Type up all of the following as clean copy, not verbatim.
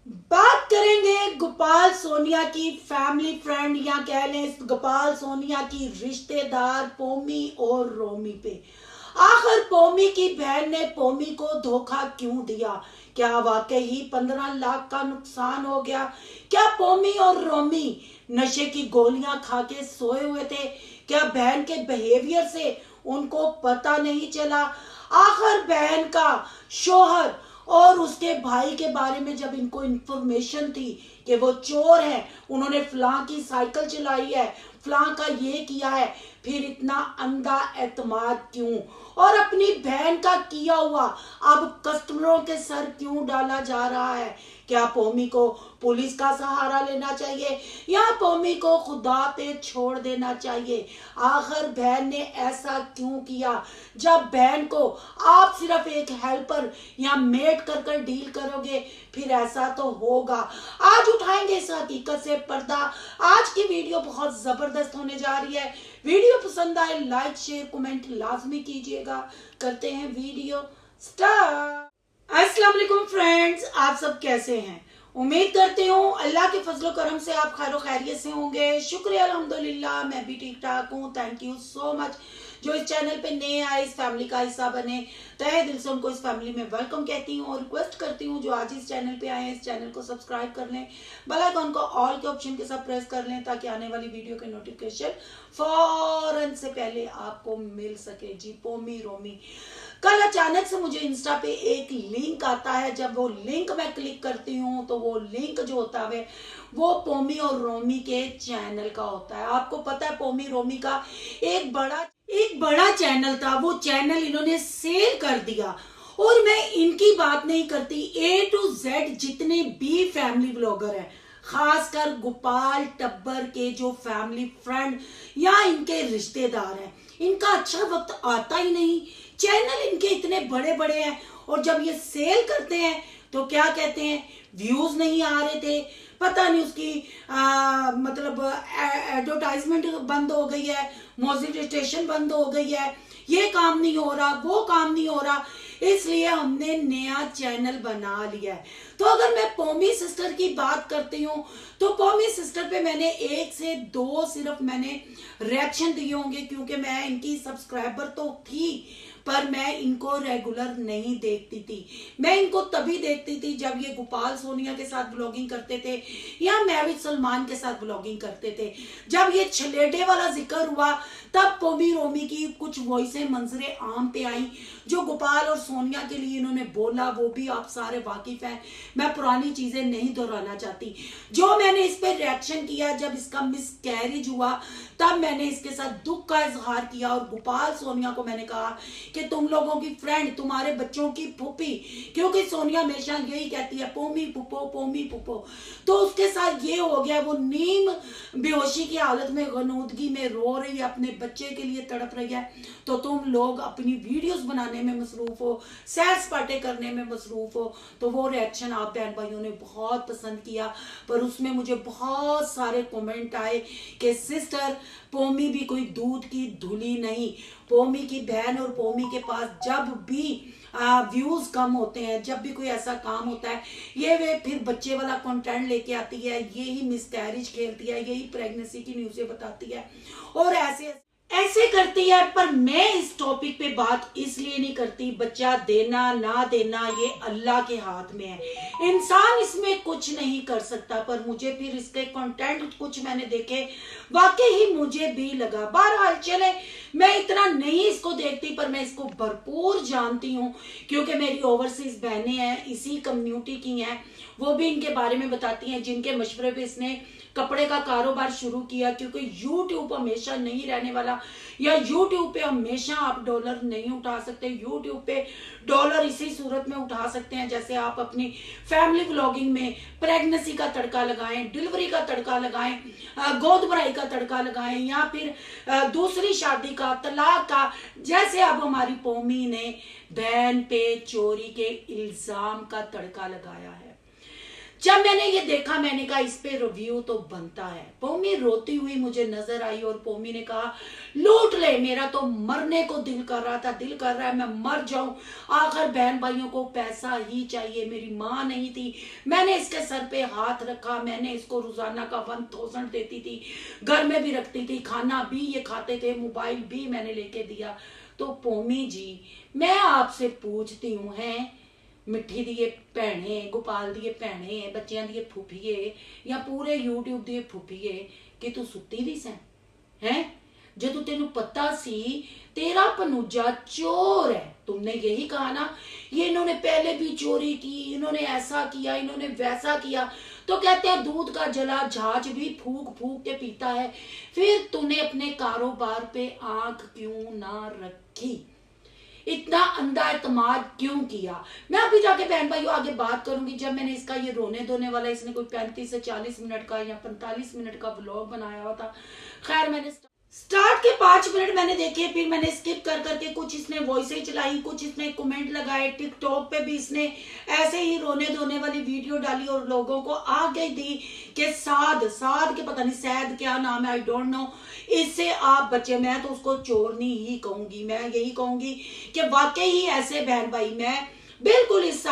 बात करेंगे गोपाल सोनिया की फैमिली फ्रेंड या कह लें गोपाल सोनिया की रिश्तेदार पोमी और रोमी पे। आखिर पोमी की बहन ने पोमी को धोखा क्यों दिया? क्या वाकई ही 15 लाख का नुकसान हो गया? क्या पोमी और रोमी नशे की गोलियां खा के सोए हुए थे? क्या बहन के बिहेवियर से उनको पता नहीं चला? आखिर बहन का शोहर और उसके भाई के बारे में जब इनको इंफॉर्मेशन थी कि वो चोर है, उन्होंने फलां की साइकिल चलाई है, फलां का ये किया है, फिर इतना अंधा एतमाद क्यों? और अपनी बहन का किया हुआ अब कस्टमरों के सर क्यों डाला जा रहा है? क्या पोमी को पुलिस का सहारा लेना चाहिए या पोमी को खुदा पे छोड़ देना चाहिए? आखिर बहन ने ऐसा क्यों किया? जब बहन को आप सिर्फ एक हेल्पर या मेड कर डील करोगे फिर ऐसा तो होगा। आज उठाएंगे इस हकीकत से पर्दा। आज की वीडियो बहुत जबरदस्त होने जा रही है। वीडियो पसंद आए लाइक शेयर कमेंट लाजमी कीजिएगा। करते हैं वीडियो स्टार्ट। अस्सलाम वालेकुम फ्रेंड्स, आप सब कैसे हैं? उम्मीद करती हूँ अल्लाह के फजलो करम से आप खैरो खैरियत से होंगे। शुक्रिया अल्हम्दुलिल्लाह, मैं भी ठीक ठाक हूँ। थैंक यू सो मच जो इस चैनल पे नए आए, इस फैमिली का हिस्सा बने। तहे दिल से उनको इस फैमिली में वेलकम कहती हूँ और रिक्वेस्ट करती हूँ जो आज इस चैनल पे आए हैं इस चैनल को सब्सक्राइब कर लें, बेल आइकन को ऑल के ऑप्शन के साथ प्रेस कर लें ताकि आने वाली वीडियो के नोटिफिकेशन फौरन से पहले आपको मिल सके। जी पोमी रोमी, कल अचानक से मुझे इंस्टा पे एक लिंक आता है। जब वो लिंक मैं क्लिक करती हूँ तो वो लिंक जो होता है वो पोमी और रोमी के चैनल का होता है। आपको पता है पोमी रोमी का एक बड़ा चैनल था, वो चैनल इन्होंने सेल कर दिया। और मैं इनकी बात नहीं करती, A to Z जितने भी फैमिली ब्लॉगर हैं, खासकर गोपाल टब्बर के जो फैमिली फ्रेंड या इनके रिश्तेदार हैं, इनका अच्छा वक्त आता ही नहीं। चैनल इनके इतने बड़े बड़े हैं और जब ये सेल करते हैं तो क्या कहते हैं, व्यूज नहीं आ रहे थे, पता नहीं उसकी मतलब एडवर्टाइजमेंट बंद हो गई है, मोनेटाइजेशन बंद हो गई है, ये काम नहीं हो रहा, वो काम नहीं हो रहा, इसलिए हमने नया चैनल बना लिया है। तो अगर मैं पोमी सिस्टर की बात करती हूँ तो पोमी सिस्टर पे मैंने 1 से 2 सिर्फ मैंने रिएक्शन दिए होंगे क्योंकि मैं इनकी सब्सक्राइबर तो थी पर मैं इनको रेगुलर नहीं देखती थी। मैं इनको तभी देखती थी जब ये गोपाल सोनिया के साथ ब्लॉगिंग करते थे या महविद सलमान के साथ ब्लॉगिंग करते थे। जब ये छलेडे वाला जिक्र हुआ तब पोमी रोमी की कुछ वॉइसें मंजरे आम पे आई जो गोपाल और सोनिया के लिए इन्होंने बोला, वो भी आप सारे वाकिफ हैं। मैं पुरानी चीजें नहीं दोहराना चाहती। जो मैंने इस पर रिएक्शन किया जब इसका मिसकैरेज हुआ तब मैंने इसके साथ दुख का इजहार किया और गोपाल सोनिया को मैंने कहा कि तुम लोगों की फ्रेंड, तुम्हारे बच्चों की फूफी, क्योंकि सोनिया हमेशा यही कहती है पोमी पुपो पोमी पुपो, तो उसके साथ ये हो गया। वो नीम बेहोशी की हालत में गनूदगी में रो रही है, अपने बच्चे के लिए तड़प रही है, तो तुम लोग अपनी वीडियोस बनाने में मसरूफ हो, सैर सपाटे करने में मसरूफ हो। तो वो रिएक्शन आप बहन भाइयों ने बहुत पसंद किया, पर उसमें मुझे बहुत सारे कमेंट आए कि सिस्टर पोमी भी कोई दूध की धुली नहीं। पोमी की बहन और पोमी के पास जब भी व्यूज कम होते हैं, जब भी कोई ऐसा काम होता है, ये वे फिर बच्चे वाला कंटेंट लेके आती है, यही मिसकैरेज खेलती है, यही प्रेगनेंसी की न्यूज़ें बताती है और ऐसे करती है। पर मैं इस टॉपिक पे बात इसलिए नहीं करती, बच्चा देना ना देना ये अल्लाह के हाथ में है, इंसान इसमें कुछ नहीं कर सकता। पर मुझे फिर इसके कंटेंट कुछ मैंने देखे, वाकई ही मुझे भी लगा। बहरहाल चले, मैं इतना नहीं इसको देखती पर मैं इसको भरपूर जानती हूँ क्योंकि मेरी ओवरसीज बहनें हैं, इसी कम्युनिटी की हैं, वो भी इनके बारे में बताती हैं जिनके मशवरे पे इसने कपड़े का कारोबार शुरू किया। क्योंकि YouTube हमेशा नहीं रहने वाला, या YouTube पे हमेशा आप डॉलर नहीं उठा सकते। YouTube पे डॉलर इसी सूरत में उठा सकते हैं जैसे आप अपनी फैमिली व्लॉगिंग में प्रेगनेंसी का तड़का लगाएं, डिलीवरी का तड़का लगाएं, गोद भराई का तड़का लगाएं, या फिर दूसरी शादी का, तलाक का, जैसे अब हमारी पोमी ने बहन पे चोरी के इल्जाम का तड़का लगाया है। जब मैंने ये देखा मैंने कहा इस पे रिव्यू तो बनता है। पोमी रोती हुई मुझे नजर आई और पोमी ने कहा लूट ले, मेरा तो मरने को दिल कर रहा था, दिल कर रहा है मैं मर जाऊं। आखिर बहन भाइयों को पैसा ही चाहिए, मेरी माँ नहीं थी, मैंने इसके सर पे हाथ रखा, मैंने इसको रोजाना का 1000 देती थी, घर में भी रखती थी, खाना भी ये खाते थे, मोबाइल भी मैंने लेके दिया। तो पोमी जी मैं आपसे पूछती हूँ, है मिठी दिए भैने, गोपाल दिए भैने, बच्चों दिए फुफीए या पूरे यूट्यूब दिए फुफीए कि तू सुती दी सैं है? जो तेन पता सी तेरा भनूजा चोर है, तुमने यही कहा ना ये इन्होंने पहले भी चोरी की, इन्होंने ऐसा किया, इन्होंने वैसा किया, तो कहते हैं दूध का जला जहाज भी फूक फूक के पीता है। फिर तूने अपने कारोबार पे आंख क्यों ना रखी, इतना अंधा एतमाद क्यों किया? मैं अभी जाके बहन भाइयों आगे बात करूंगी। जब मैंने इसका ये रोने धोने वाला, इसने कोई 35 से 40 मिनट का या 45 मिनट का व्लॉग बनाया हुआ था। खैर मैंने स्टार्ट के 5 मिनट मैंने देखे, फिर मैंने स्किप कर करके कुछ इसने वॉइस चलाई, कुछ इसने कमेंट लगाए, टिकटॉक पे भी इसने ऐसे ही रोने धोने वाली वीडियो डाली और लोगों को आ गई थी कि साद के पता नहीं सैद क्या नाम है, आई डोंट नो, इससे आप बच्चे, मैं तो उसको चोरनी ही कहूंगी। मैं यही कहूंगी कि वाकई ही ऐसे बहन भाई, मैं बिल्कुल इस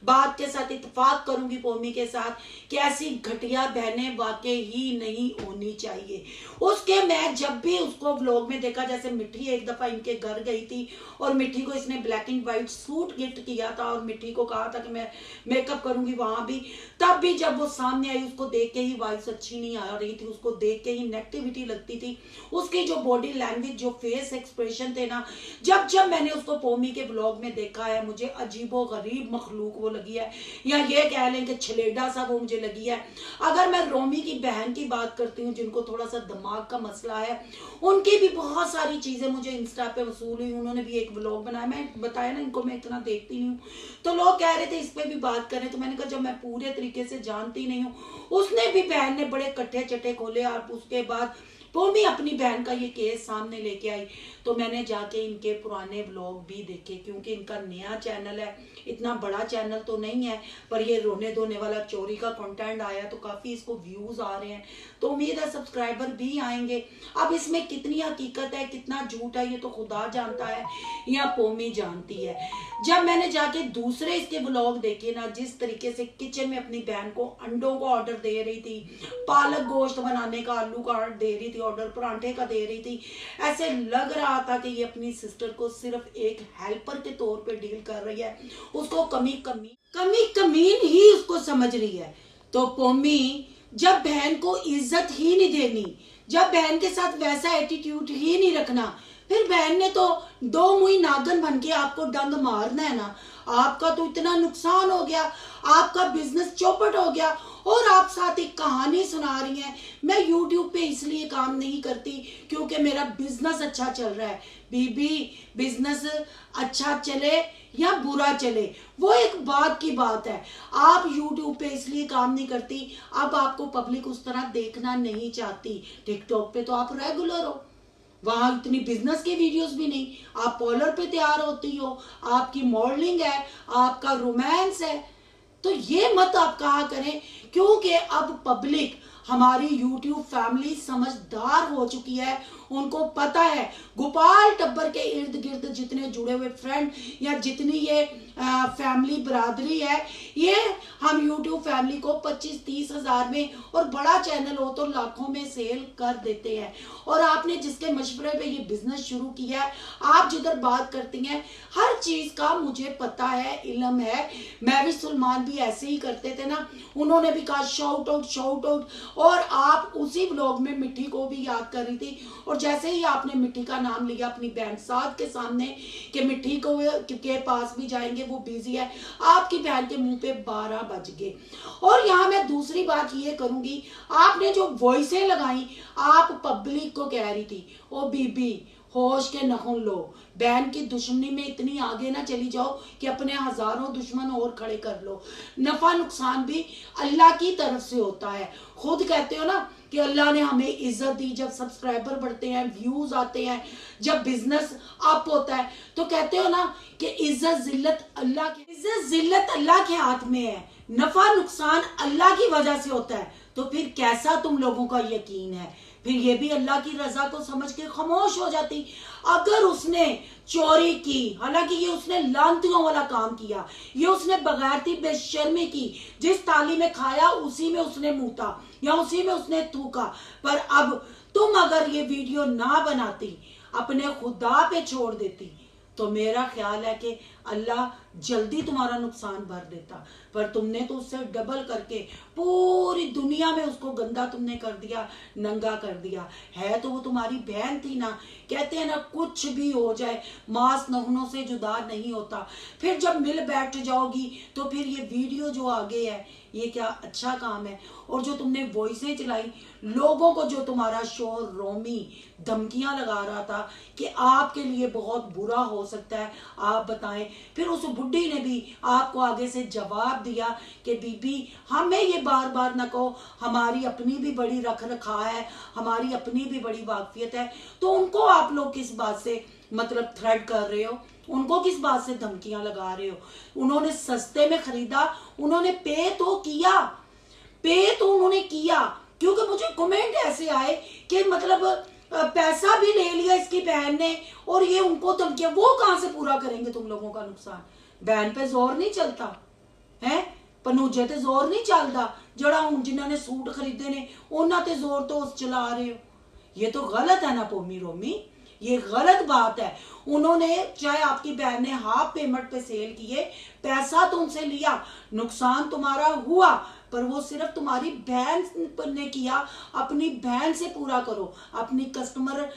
बात के साथ इत्तेफाक करूंगी पोमी के साथ कि ऐसी घटिया बहनें वाकई ही नहीं होनी चाहिए। उसके मैं जब भी उसको व्लॉग में देखा, जैसे मिठी एक दफा इनके घर गई थी और मिठी को इसने black and white suit gift किया था और मिठी को कहा था कि मैं मेकअप करूंगी वहां भी, तब भी जब वो सामने आई उसको देख के ही वॉइस अच्छी नहीं आ रही थी, उसको देख के ही नेगेटिविटी लगती थी। उसकी जो बॉडी लैंग्वेज, जो फेस एक्सप्रेशन थे ना, जब जब मैंने उसको पोमी के व्लॉग में देखा है मुझे अजीबो गरीब मखलूक वो लगी है, या ये कह लें कि छलेडा सा वो मुझे लगी है। अगर मैं रोमी की बहन की बात करती हूँ जिनको थोड़ा सा दिमाग का मसला है, उनकी भी बहुत सारी चीजें मुझे इंस्टा पे वसूल हुई। उन्होंने भी एक व्लॉग बनाया, मैं बताया ना इनको मैं इतना देखती नहीं हूँ, तो लोग कह रहे थे इस पे भी बात करें, तो मैंने कहा जब मैं पूरे तरीके से जानती नहीं हूँ। उसने भी बहन ने बड़े कट्ठे चट्टे खोले और उसके बाद पोमी अपनी बहन का ये केस सामने लेके आई, तो मैंने जाके इनके पुराने व्लॉग भी देखे, क्योंकि इनका नया चैनल है, इतना बड़ा चैनल तो नहीं है, पर ये रोने धोने वाला चोरी का कंटेंट आया तो काफी इसको व्यूज आ रहे हैं, तो उम्मीद है सब्सक्राइबर भी आएंगे। अब इसमें कितनी हकीकत है कितना झूठ है ये तो खुदा जानता है या पोमी जानती है। जब मैंने जाके दूसरे इसके व्लॉग देखे ना, जिस तरीके से किचन में अपनी बहन को अंडों को ऑर्डर दे रही थी, पालक गोश्त बनाने का, आलू का दे रही थी ऑर्डर, परांठे का दे रही थी, ऐसे लग रहा था कि ये अपनी सिस्टर को सिर्फ एक हेल्पर के तौर पे डील कर रही है, उसको कमीन ही उसको समझ रही है। तो पोमी जब बहन को इज्जत ही नहीं देनी, जब बहन के साथ वैसा एटीट्यूड ही नहीं रखना, फिर बहन ने तो दो मुई नागन बन के आपको डंग मारना है ना। आपका तो इतना नुकसान हो गया, आपका बिजनेस चौपट हो गया और आप साथ एक कहानी सुना रही हैं। मैं YouTube पे इसलिए काम नहीं करती क्योंकि मेरा बिजनेस अच्छा चल रहा है। बीबी बिजनेस अच्छा चले या बुरा चले वो एक बात की बात है। आप YouTube पे इसलिए काम नहीं करती, अब आपको पब्लिक उस तरह देखना नहीं चाहती। टिकटॉक पे तो आप रेगुलर हो, वहां इतनी बिजनेस की वीडियोस भी नहीं, आप पॉलर पे तैयार होती हो, आपकी मॉडलिंग है, आपका रोमांस है, तो ये मत आप कहा करें, क्योंकि अब पब्लिक हमारी YouTube फैमिली समझदार हो चुकी है। उनको पता है गोपाल टब्बर के इर्द गिर्द जितने जुड़े हुए फ्रेंड या जितनी ये फैमिली बरादरी है, ये हम YouTube फैमिली को 25-30 हजार में और बड़ा चैनल हो तो लाखों में सेल कर देते हैं। और आपने जिसके मशवरे पे ये बिजनेस शुरू किया है, आप जिधर बात करती हैं हर चीज का मुझे पता है, इल्म है। मैं भी सलमान भी ऐसे ही करते थे ना, उन्होंने भी कहा शाउट आउट, और आप उसी व्लॉग में मिठी को भी याद कर रही थी। और जैसे ही आपने मिठी का नाम लिया अपनी बहन साथ के सामने कि मिठी को के पास भी जाएंगे, वो बिजी है, आपकी बहन के मुंह पे 12 बज गए। और यहाँ मैं दूसरी बात ये करूंगी, आपने जो वॉइसें लगाई, आप पब्लिक को कह रही थी ओ बीबी होश के नखुन लो। बहन की दुश्मनी में इतनी आगे ना चली जाओ कि अपने हजारों दुश्मन और खड़े कर लो। नफा नुकसान भी अल्लाह की तरफ से होता है। खुद कहते हो ना कि अल्लाह ने हमें इज्जत दी। जब सब्सक्राइबर बढ़ते हैं, व्यूज आते हैं, जब बिजनेस अप होता है, तो कहते हो ना कि इज्जत जिल्लत अल्लाह के हाथ में है। नफा नुकसान अल्लाह की वजह से होता है। तो फिर कैसा तुम लोगों का यकीन है? फिर ये भी अल्लाह की रजा को समझ के खामोश हो जाती। अगर उसने चोरी की, हालांकि ये उसने लानतियों वाला काम किया, ये उसने बगैरती बेशर्मी की, जिस थाली में खाया उसी में उसने मूता या उसी में उसने थूका। पर अब तुम अगर ये वीडियो ना बनाती, अपने खुदा पे छोड़ देती, तो मेरा ख्याल है कि अल्लाह जल्दी तुम्हारा नुकसान भर देता। पर तुमने तो उससे डबल करके पूरी दुनिया में उसको गंदा तुमने कर दिया, नंगा कर दिया। है तो वो तुम्हारी बहन थी ना। कहते हैं ना, कुछ भी हो जाए मांस नखनों से जुदा नहीं होता। फिर जब मिल बैठ जाओगी तो फिर ये वीडियो जो आगे है, ये क्या अच्छा काम है? और जो तुमने वॉइसें चलाई, लोगों को जो तुम्हारा शोहर रोमी धमकियां लगा रहा था कि आपके लिए बहुत बुरा हो सकता है, आप बताएं। फिर उस बुढ़ी ने भी आपको आगे से जवाब दिया कि बीबी, हमें ये बार बार ना कहो, हमारी अपनी भी बड़ी रख रखा है, हमारी अपनी भी बड़ी वाकफियत है। तो उनको आप लोग किस बात से मतलब थ्रेड कर रहे हो? उनको किस बात से धमकियां लगा रहे हो? उन्होंने सस्ते में खरीदा, उन्होंने पे तो उन्होंने किया। क्योंकि मुझे कमेंट ऐसे आए कि मतलब पैसा भी ले लिया इसकी बहन ने और ये उनको धमकियां, वो कहां से पूरा करेंगे तुम लोगों का नुकसान? बहन पे जोर नहीं चलता है, पनूजे ते जोर नहीं चलता। जड़ा हूं जिन्होंने सूट खरीदे ने उन्होंने ते जोर तो उस चला रहे हो। ये तो गलत है ना पोमी रोमी, ये गलत बात है। उन्होंने चाहे आपकी बहन ने हाफ पेमेंट पे सेल किए, पैसा तो उनसे लिया, नुकसान तुम्हारा हुआ, पर वो सिर्फ तुम्हारी बहन ने किया। अपनी बहन से पूरा करो, अपनी कस्टमर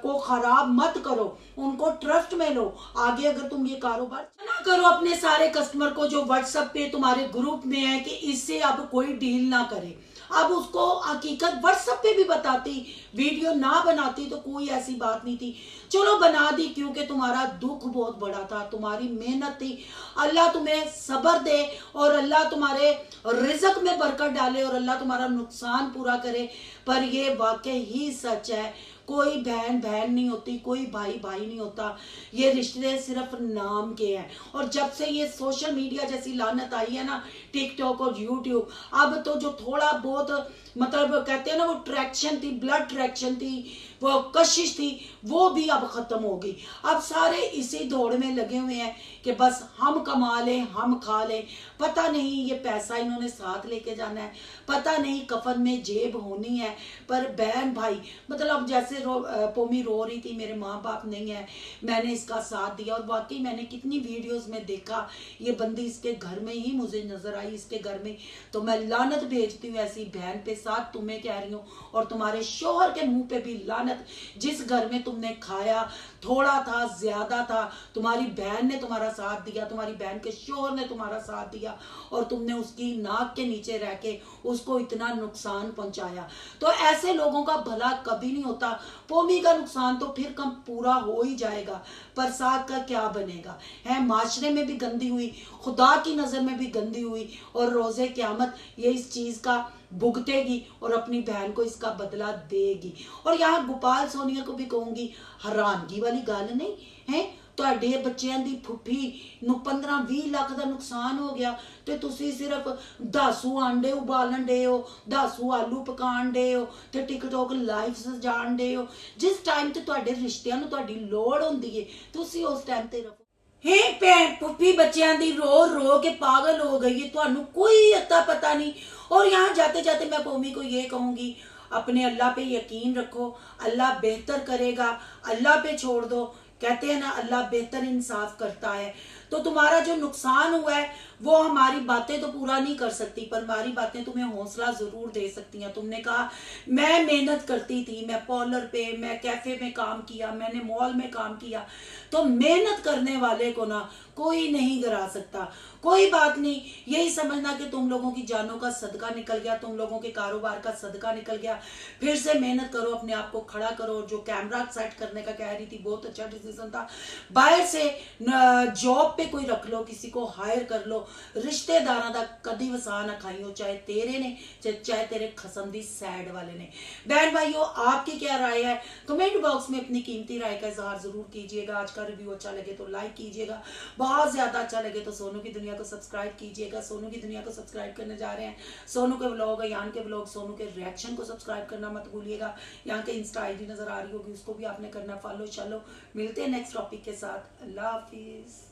को खराब मत करो, उनको ट्रस्ट में लो। आगे अगर तुम ये कारोबार ना करो अपने सारे कस्टमर को जो व्हाट्सएप पे तुम्हारे ग्रुप में है कि इससे अब कोई डील ना करे, अब उसको हकीकत व्हाट्सएप पे भी बताती, वीडियो ना बनाती तो कोई ऐसी बात नहीं थी। चलो बना दी क्योंकि तुम्हारा दुख बहुत बड़ा था, तुम्हारी मेहनत थी। अल्लाह तुम्हें सब्र दे और अल्लाह तुम्हारे रिज़्क में बरकत डाले और अल्लाह तुम्हारा नुकसान पूरा करे। पर ये वाकई ही सच है, कोई बहन बहन नहीं होती, कोई भाई भाई नहीं होता। ये रिश्ते सिर्फ नाम के हैं। और जब से ये सोशल मीडिया जैसी लानत आई है ना, टिकटॉक और यूट्यूब, अब तो जो थोड़ा बहुत मतलब कहते हैं ना वो ट्रैक्शन थी, ब्लड ट्रैक्शन थी, वो कशिश थी, वो भी अब खत्म होगी। अब सारे इसी दौड़ में लगे हुए हैं कि बस हम कमा लें, हम खा लें। पता नहीं ये पैसा इन्होंने साथ लेके जाना है, पता नहीं कफन में जेब होनी है। पर बहन भाई मतलब जैसे पोमी रो रही थी, मेरे माँ बाप नहीं है, मैंने इसका साथ दिया। और वाकई मैंने कितनी वीडियोस में देखा, ये बंदी इसके घर में ही मुझे नजर आई, इसके घर में। तो मैं लानत भेजती हूँ ऐसी बहन पे, साथ तुम्हें कह रही हूँ और तुम्हारे शोहर के मुंह पे भी लानत। जिस घर में तुमने खाया, थोड़ा था ज्यादा था, तुम्हारी बहन ने तुम्हारा साथ दिया, तुम्हारी बहन के शोहर ने तुम्हारा साथ दिया और तुमने उसकी नाक के नीचे रह के उसको इतना नुकसान पहुंचाया। तो ऐसे लोगों का भला कभी नहीं होता। पोमी का नुकसान तो फिर कम पूरा हो ही जाएगा, पर साथ का क्या बनेगा? है माशरे में भी गंदी हुई, खुदा की नजर में भी गंदी हुई और रोजे क़यामत ये इस चीज का भुगतेगी और अपनी बहन को इसका बदला देगी। और यहाँ गोपाल सोनिया को भी कहूंगी, हैरानगी वाली गल नहीं है, ਤੁਹਾਡੇ ਬੱਚਿਆਂ ਦੀ ਫੁੱਫੀ ਨੂੰ 15-20 ਲੱਖ ਦਾ ਨੁਕਸਾਨ ਹੋ ਗਿਆ ਤੇ ਤੁਸੀਂ ਸਿਰਫ 10 ਆਂਡੇ ਉਬਾਲਣ ਦੇ ਹੋ, 10 ਆਲੂ ਪਕਾਉਣ ਦੇ ਹੋ ਤੇ ਟਿਕਟੌਕ ਲਾਈਵ ਸਜਾਣ ਦੇ ਹੋ। ਜਿਸ ਟਾਈਮ ਤੇ ਤੁਹਾਡੇ ਰਿਸ਼ਤਿਆਂ ਨੂੰ ਤੁਹਾਡੀ ਲੋੜ ਹੁੰਦੀ ਏ ਤੁਸੀਂ ਉਸ ਟਾਈਮ ਤੇ ਰੱਖੋ। हे भैन पुप्पी बच्चों की रो रो के पागल हो गई है, थानू कोई अता पता नहीं। और यहाँ जाते जाते मैं पोमी को ये कहूंगी, अपने अल्लाह पे यकीन रखो, अल्लाह बेहतर करेगा, अल्लाह पे छोड़ दो। कहते हैं ना अल्लाह बेहतर इंसाफ करता है। तो तुम्हारा जो नुकसान हुआ है वो हमारी बातें तो पूरा नहीं कर सकती, पर हमारी बातें तुम्हें हौसला जरूर दे सकती हैं। तुमने कहा मैं मेहनत करती थी, मैं पार्लर पे, मैं कैफे में काम किया, मैंने मॉल में काम किया। तो मेहनत करने वाले को ना कोई नहीं गिरा सकता। कोई बात नहीं, यही समझना कि तुम लोगों की जानों का सदका निकल गया, तुम लोगों के कारोबार का सदका निकल गया। फिर से मेहनत करो, अपने आप को खड़ा करो। जो कैमरा सेट करने का कह रही थी बहुत अच्छा डिसीजन था। बाहर से जॉब पे कोई रख लो, किसी को हायर कर लो। रिश्तेदारों का कदी वसा ना खाइयो, चाहे तेरे ने चाहे तेरे खसम दी सैड वाले ने। बहन भाइयों, आपकी क्या राय है? कमेंट बॉक्स में अपनी कीमती राय का इजहार जरूर कीजिएगा। आज का रिव्यू अच्छा लगे तो लाइक कीजिएगा, बहुत ज्यादा अच्छा लगे तो सोनू की दुनिया को सब्सक्राइब कीजिएगा। सोनू की दुनिया को सब्सक्राइब करने जा रहे हैं सोनू के व्लॉग, यान के व्लॉग, सोनू के रिएक्शन को सब्सक्राइब करना मत भूलिएगा। यहाँ के इंस्टा आईडी नजर आ रही होगी, उसको भी आपने करना फॉलो। चलो मिलते हैं नेक्स्ट टॉपिक के साथ। अल्लाह हाफिज।